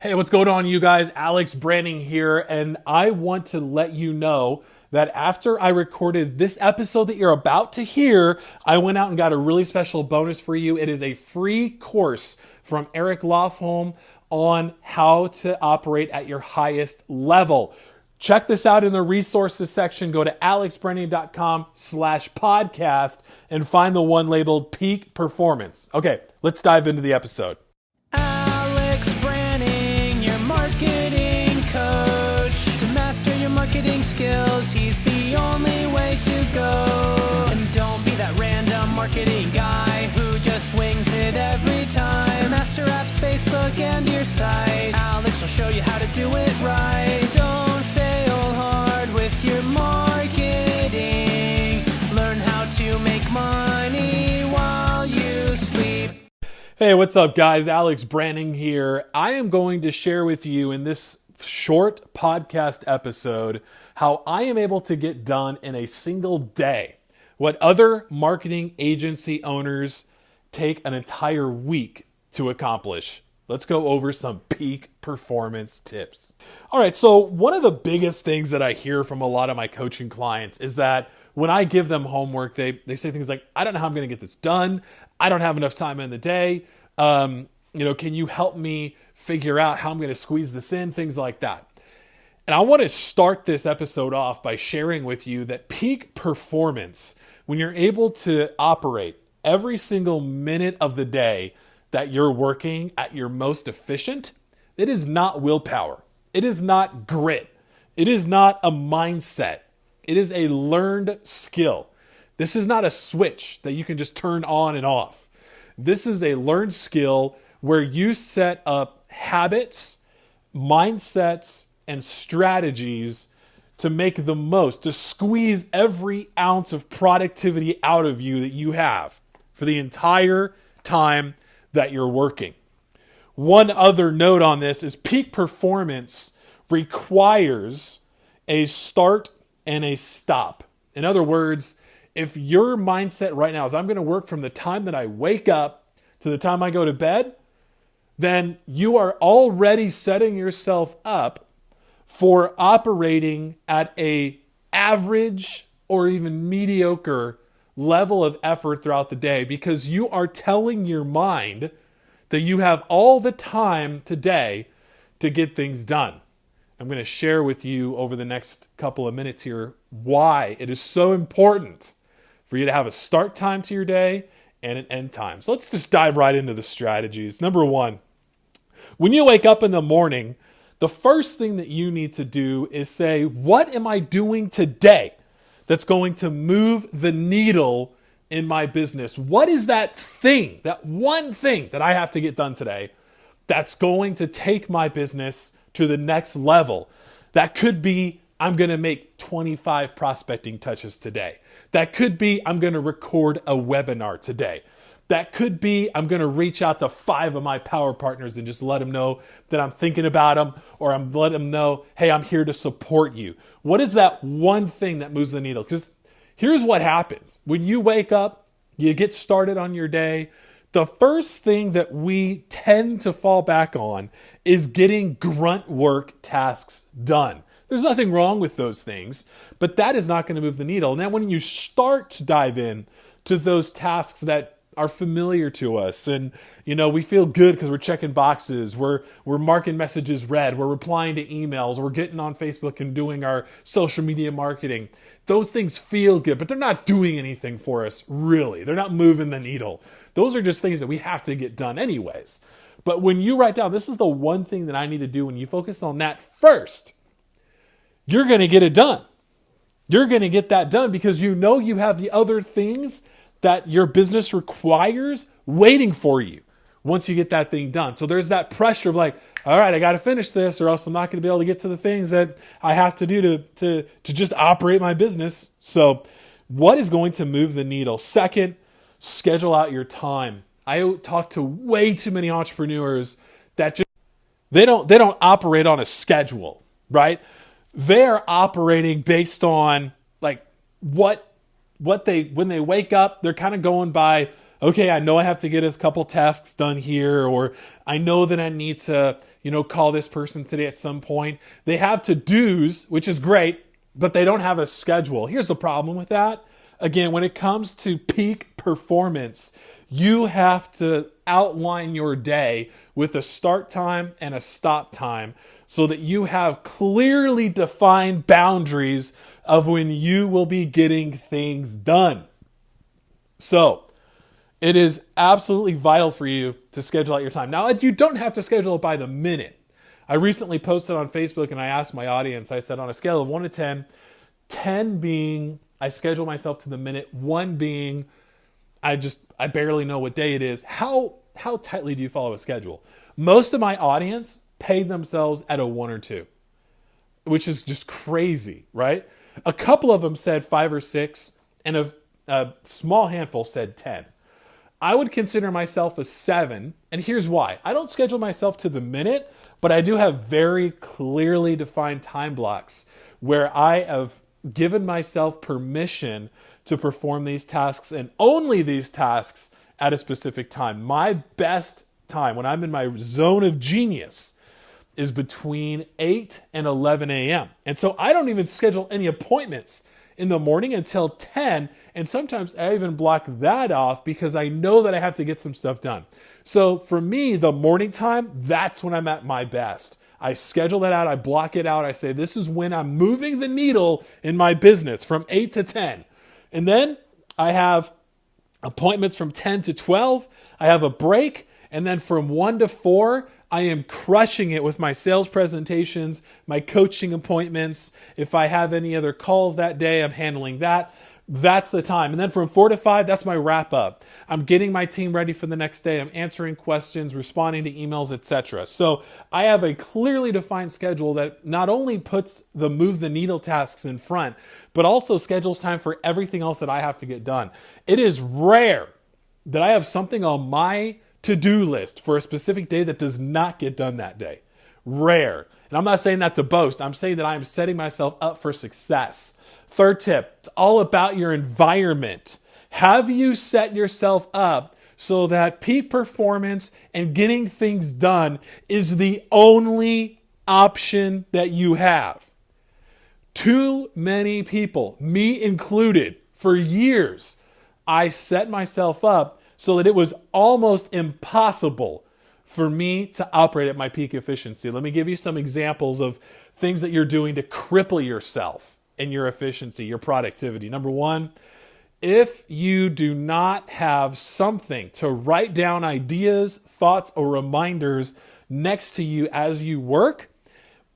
Hey, what's going on, you guys? Alex Branding here, and I want to let you know that after I recorded this episode that you're about to hear, I went out and got a really special bonus for you. It is a free course from Eric Lofholm on how to operate at your highest level. Check this out in the resources section. Go to alexbranding.com/podcast and find the one labeled Peak Performance. Okay, let's dive into the episode. Alex Branding, your marketing coach. To master your marketing skills, he's the only way to go. And don't be that random marketing guy who just wings it every time. Master apps, Facebook, and your site. Alex will show you how to do it right. Don't fail hard with your marketing. Learn how to make money while you sleep. Hey, what's up, guys? Alex Branding here. I am going to share with you in this short podcast episode how I am able to get done in a single day what other marketing agency owners take an entire week to accomplish. Let's go over some peak performance tips. All right, so one of the biggest things that I hear from a lot of my coaching clients is that when I give them homework, they say things like, I don't know how I'm going to get this done. I don't have enough time in the day. Can you help me figure out how I'm going to squeeze this in? Things like that. And I want to start this episode off by sharing with you that peak performance, when you're able to operate every single minute of the day that you're working at your most efficient, it is not willpower. It is not grit. It is not a mindset. It is a learned skill. This is not a switch that you can just turn on and off. This is a learned skill where you set up habits, mindsets, and strategies to make the most, to squeeze every ounce of productivity out of you that you have for the entire time that you're working. One other note on this is peak performance requires a start and a stop. In other words, if your mindset right now is I'm going to work from the time that I wake up to the time I go to bed, then you are already setting yourself up for operating at a average or even mediocre level of effort throughout the day because you are telling your mind that you have all the time today to get things done. I'm going to share with you over the next couple of minutes here why it is so important for you to have a start time to your day and an end time. So let's just dive right into the strategies. Number one, when you wake up in the morning, the first thing that you need to do is say, what am I doing today that's going to move the needle in my business? What is that thing, that one thing that I have to get done today that's going to take my business to the next level? That could be, I'm going to make 25 prospecting touches today. That could be, I'm going to record a webinar today. That could be, I'm going to reach out to 5 of my power partners and just let them know that I'm thinking about them, or I'm letting them know, hey, I'm here to support you. What is that one thing that moves the needle? Because here's what happens. When you wake up, you get started on your day, the first thing that we tend to fall back on is getting grunt work tasks done. There's nothing wrong with those things, but that is not going to move the needle. And then when you start to dive in to those tasks that are familiar to us, and we feel good because we're checking boxes, we're marking messages read, we're replying to emails, we're getting on Facebook and doing our social media marketing. Those things feel good, but they're not doing anything for us, really. They're not moving the needle. Those are just things that we have to get done anyways. But when you write down, this is the one thing that I need to do, when you focus on that first, you're going to get it done. You're going to get that done because you have the other things that your business requires waiting for you once you get that thing done. So there's that pressure of like, all right, I got to finish this or else I'm not going to be able to get to the things that I have to do to just operate my business. So what is going to move the needle? Second, schedule out your time. I talk to way too many entrepreneurs that just they don't operate on a schedule, right? They're operating based on like when they wake up, they're kind of going by, okay, I know I have to get a couple tasks done here, or I know that I need to, call this person today at some point. They have to-dos, which is great, but they don't have a schedule. Here's the problem with that. Again, when it comes to peak performance, you have to outline your day with a start time and a stop time so that you have clearly defined boundaries of when you will be getting things done. So, it is absolutely vital for you to schedule out your time. Now, you don't have to schedule it by the minute. I recently posted on Facebook and I asked my audience, I said on a scale of 1 to 10, 10 being I schedule myself to the minute, 1 being I barely know what day it is. How tightly do you follow a schedule? Most of my audience paid themselves at a 1 or 2, which is just crazy, right? A couple of them said 5 or 6, and a small handful said 10. I would consider myself a 7, and here's why. I don't schedule myself to the minute, but I do have very clearly defined time blocks where I have given myself permission to perform these tasks and only these tasks at a specific time. My best time when I'm in my zone of genius is between 8 and 11 a.m. And so I don't even schedule any appointments in the morning until 10, and sometimes I even block that off because I know that I have to get some stuff done. So for me, the morning time, that's when I'm at my best. I schedule that out, I block it out, I say this is when I'm moving the needle in my business from 8 to 10. And then I have appointments from 10 to 12, I have a break, and then from 1 to 4, I am crushing it with my sales presentations, my coaching appointments. If I have any other calls that day, I'm handling that. That's the time. And then from 4 to 5, that's my wrap up. I'm getting my team ready for the next day. I'm answering questions, responding to emails, etc. So I have a clearly defined schedule that not only puts the move the needle tasks in front, but also schedules time for everything else that I have to get done. It is rare that I have something on my to-do list for a specific day that does not get done that day. Rare. And I'm not saying that to boast. I'm saying that I'm setting myself up for success. Third tip, it's all about your environment. Have you set yourself up so that peak performance and getting things done is the only option that you have? Too many people, me included, for years, I set myself up so that it was almost impossible for me to operate at my peak efficiency. Let me give you some examples of things that you're doing to cripple yourself and your efficiency, your productivity. Number 1, if you do not have something to write down ideas, thoughts, or reminders next to you as you work,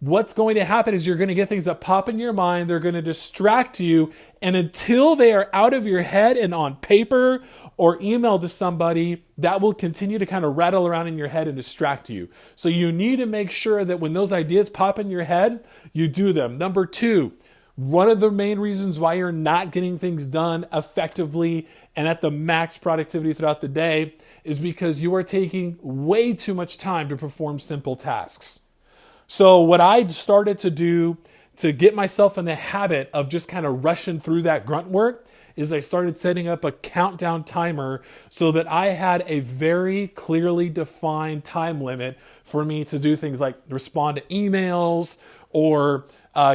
what's going to happen is you're going to get things that pop in your mind. They're going to distract you. And until they are out of your head and on paper or email to somebody, that will continue to kind of rattle around in your head and distract you. So you need to make sure that when those ideas pop in your head, you do them. Number 2, one of the main reasons why you're not getting things done effectively and at the max productivity throughout the day is because you are taking way too much time to perform simple tasks. So what I started to do to get myself in the habit of just kind of rushing through that grunt work is I started setting up a countdown timer so that I had a very clearly defined time limit for me to do things like respond to emails or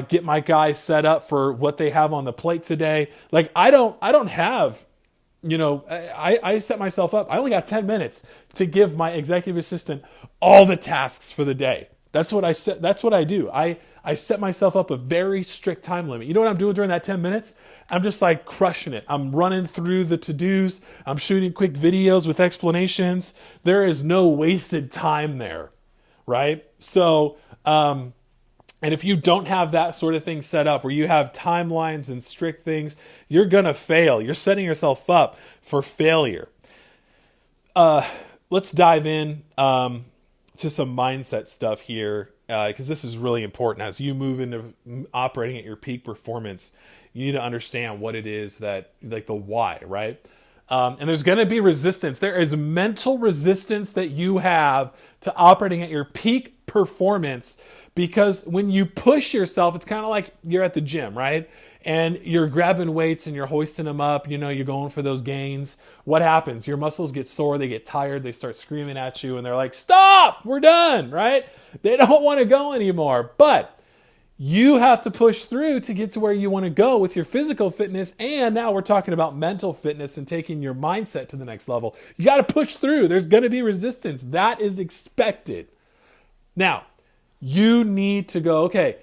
get my guys set up for what they have on the plate today. Like I don't have, I set myself up. I only got 10 minutes to give my executive assistant all the tasks for the day. That's what I do. I set myself up a very strict time limit. You know what I'm doing during that 10 minutes? I'm just like crushing it. I'm running through the to-dos. I'm shooting quick videos with explanations. There is no wasted time there, right? So, and if you don't have that sort of thing set up where you have timelines and strict things, you're going to fail. You're setting yourself up for failure. Let's dive in to some mindset stuff here because this is really important. As you move into operating at your peak performance, you need to understand what it is that, like the why, right? And there's going to be resistance. There is mental resistance that you have to operating at your peak performance, because when you push yourself, it's kind of like you're at the gym, right? And you're grabbing weights and you're hoisting them up, you're going for those gains. What happens? Your muscles get sore, they get tired, they start screaming at you, and they're like, stop, we're done, right? They don't want to go anymore. But you have to push through to get to where you want to go with your physical fitness. And now we're talking about mental fitness and taking your mindset to the next level. You got to push through. There's going to be resistance. That is expected. Now, you need to go, okay,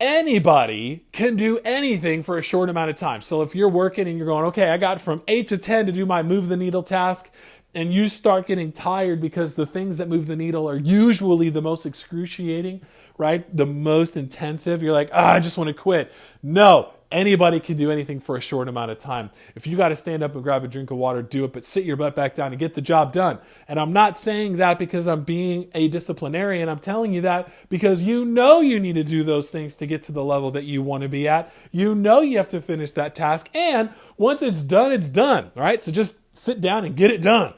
anybody can do anything for a short amount of time. So if you're working and you're going, okay, I got from 8 to 10 to do my move the needle task, and you start getting tired because the things that move the needle are usually the most excruciating, right? The most intensive. You're like, I just want to quit. No, anybody can do anything for a short amount of time. If you got to stand up and grab a drink of water, do it, but sit your butt back down and get the job done. And I'm not saying that because I'm being a disciplinarian. I'm telling you that because you need to do those things to get to the level that you want to be at. You have to finish that task. And once it's done, right? So just sit down and get it done.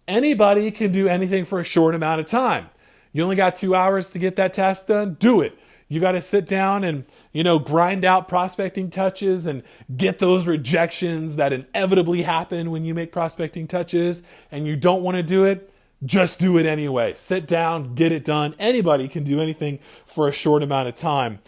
Anybody can do anything for a short amount of time. You only got 2 hours to get that task done, do it. You got to sit down and, grind out prospecting touches and get those rejections that inevitably happen when you make prospecting touches, and you don't want to do it, just do it anyway. Sit down, get it done. Anybody can do anything for a short amount of time.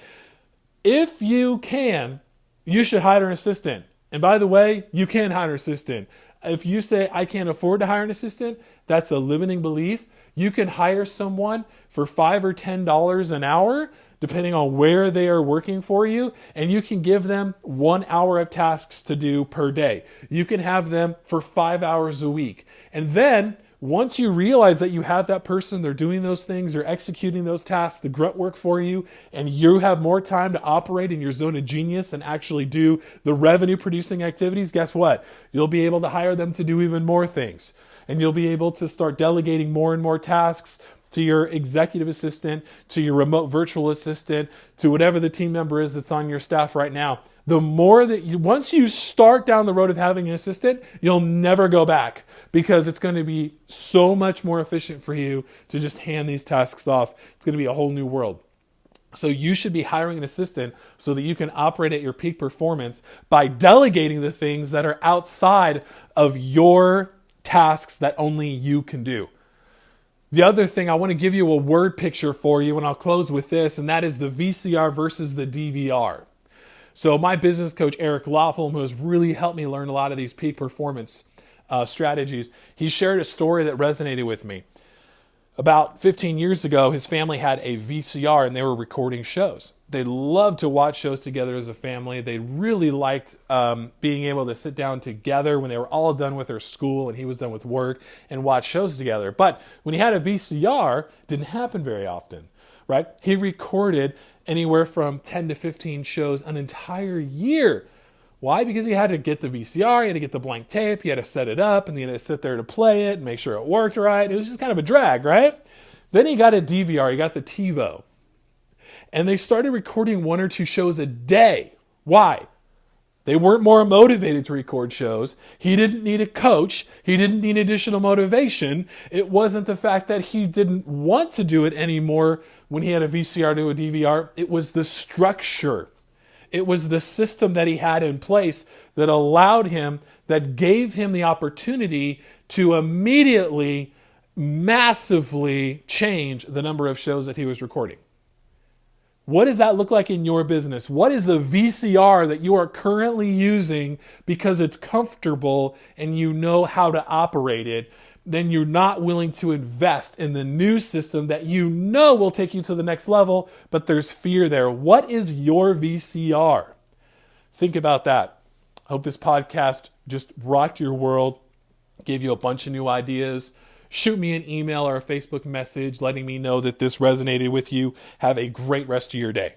If you can, you should hire an assistant. And by the way, you can hire an assistant. If you say, I can't afford to hire an assistant, that's a limiting belief. You can hire someone for $5 or $10 an hour, depending on where they are working for you, and you can give them 1 hour of tasks to do per day. You can have them for 5 hours a week. And then once you realize that you have that person, they're doing those things, they're executing those tasks, the grunt work for you, and you have more time to operate in your zone of genius and actually do the revenue producing activities, guess what? You'll be able to hire them to do even more things. And you'll be able to start delegating more and more tasks to your executive assistant, to your remote virtual assistant, to whatever the team member is that's on your staff right now. The more that once you start down the road of having an assistant, you'll never go back, because it's going to be so much more efficient for you to just hand these tasks off. It's going to be a whole new world. So you should be hiring an assistant so that you can operate at your peak performance by delegating the things that are outside of your tasks that only you can do. The other thing, I want to give you a word picture for you, and I'll close with this, and that is the VCR versus the DVR. So my business coach, Eric Loffel, who has really helped me learn a lot of these peak performance strategies, he shared a story that resonated with me. About 15 years ago, his family had a VCR and they were recording shows. They loved to watch shows together as a family. They really liked being able to sit down together when they were all done with their school and he was done with work and watch shows together. But when he had a VCR, it didn't happen very often, right? He recorded anywhere from 10 to 15 shows an entire year. Why? Because he had to get the VCR, he had to get the blank tape, he had to set it up, and he had to sit there to play it and make sure it worked right. It was just kind of a drag, right? Then he got a DVR, he got the TiVo. And they started recording 1 or 2 shows a day. Why? They weren't more motivated to record shows. He didn't need a coach. He didn't need additional motivation. It wasn't the fact that he didn't want to do it anymore when he had a VCR to a DVR. It was the structure. It was the system that he had in place that allowed him, that gave him the opportunity to immediately, massively change the number of shows that he was recording. What does that look like in your business? What is the VCR that you are currently using because it's comfortable and you know how to operate it? Then you're not willing to invest in the new system that you know will take you to the next level, but there's fear there. What is your VCR? Think about that. I hope this podcast just rocked your world, gave you a bunch of new ideas. Shoot me an email or a Facebook message letting me know that this resonated with you. Have a great rest of your day.